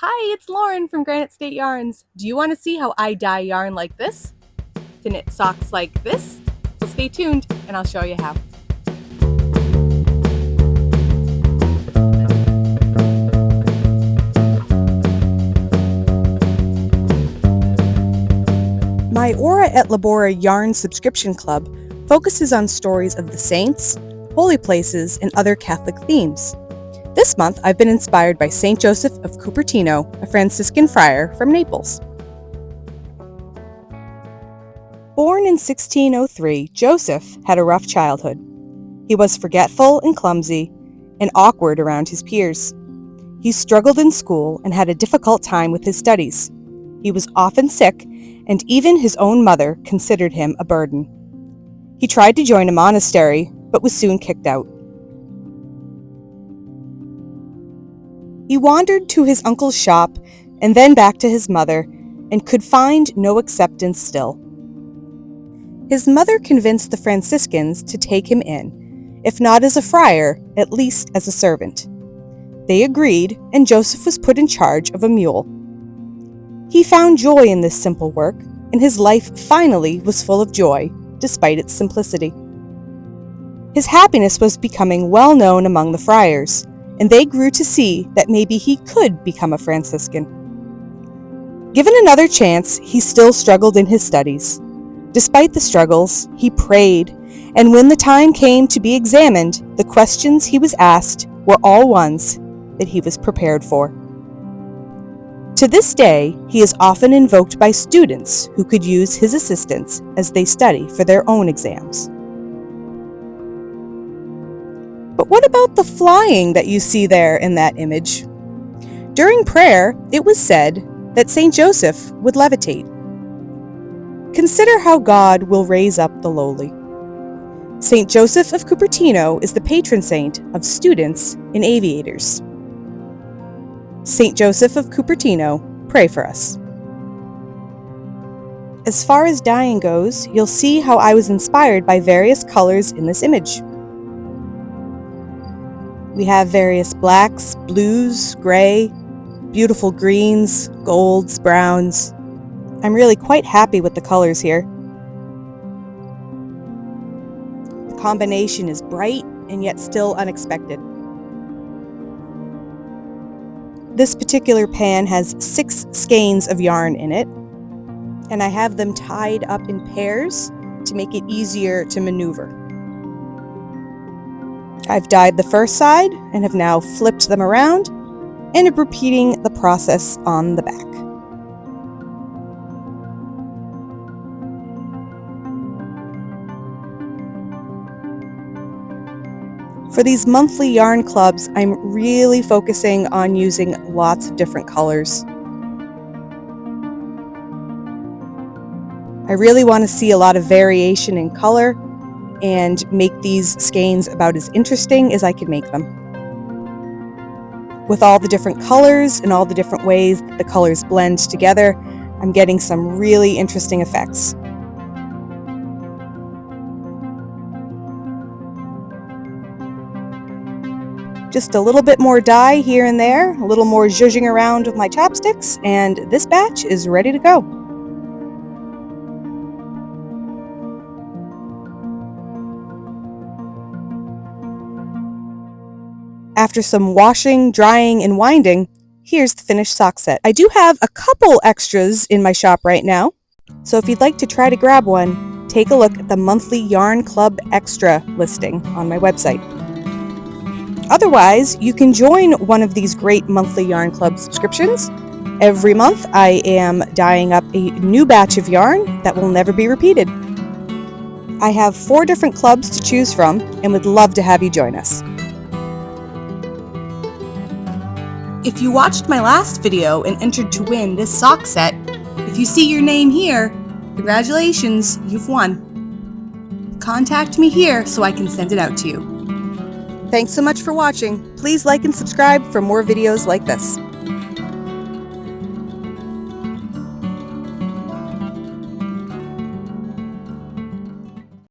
Hi, it's Lauren from Granite State Yarns. Do you want to see how I dye yarn like this to knit socks like this? So stay tuned and I'll show you how. My Ora et Labora Yarn subscription club focuses on stories of the saints, holy places, and other Catholic themes. This month, I've been inspired by Saint Joseph of Cupertino, a Franciscan friar from Naples. Born in 1603, Joseph had a rough childhood. He was forgetful and clumsy, and awkward around his peers. He struggled in school and had a difficult time with his studies. He was often sick, and even his own mother considered him a burden. He tried to join a monastery, but was soon kicked out. He wandered to his uncle's shop and then back to his mother, and could find no acceptance still. His mother convinced the Franciscans to take him in, if not as a friar, at least as a servant. They agreed, and Joseph was put in charge of a mule. He found joy in this simple work, and his life finally was full of joy, despite its simplicity. His happiness was becoming well known among the friars, and they grew to see that maybe he could become a Franciscan. Given another chance, he still struggled in his studies. Despite the struggles, he prayed, and when the time came to be examined, the questions he was asked were all ones that he was prepared for. To this day, he is often invoked by students who could use his assistance as they study for their own exams. But what about the flying that you see there in that image? During prayer, it was said that Saint Joseph would levitate. Consider how God will raise up the lowly. Saint Joseph of Cupertino is the patron saint of students and aviators. Saint Joseph of Cupertino, pray for us. As far as dyeing goes, you'll see how I was inspired by various colors in this image. We have various blacks, blues, gray, beautiful greens, golds, browns. I'm really quite happy with the colors here. The combination is bright and yet still unexpected. This particular pan has 6 skeins of yarn in it, and I have them tied up in pairs to make it easier to maneuver. I've dyed the first side and have now flipped them around and am repeating the process on the back. For these monthly yarn clubs, I'm really focusing on using lots of different colors. I really want to see a lot of variation in color and make these skeins about as interesting as I can make them. With all the different colors and all the different ways that the colors blend together, I'm getting some really interesting effects. Just a little bit more dye here and there, a little more zhuzhing around with my chopsticks, and this batch is ready to go. After some washing, drying, and winding, here's the finished sock set. I do have a couple extras in my shop right now, so if you'd like to try to grab one, take a look at the monthly Yarn Club Extra listing on my website. Otherwise, you can join one of these great monthly Yarn Club subscriptions. Every month, I am dyeing up a new batch of yarn that will never be repeated. I have 4 different clubs to choose from and would love to have you join us. If you watched my last video and entered to win this sock set, if you see your name here, congratulations, you've won. Contact me here so I can send it out to you. Thanks so much for watching. Please like and subscribe for more videos like this.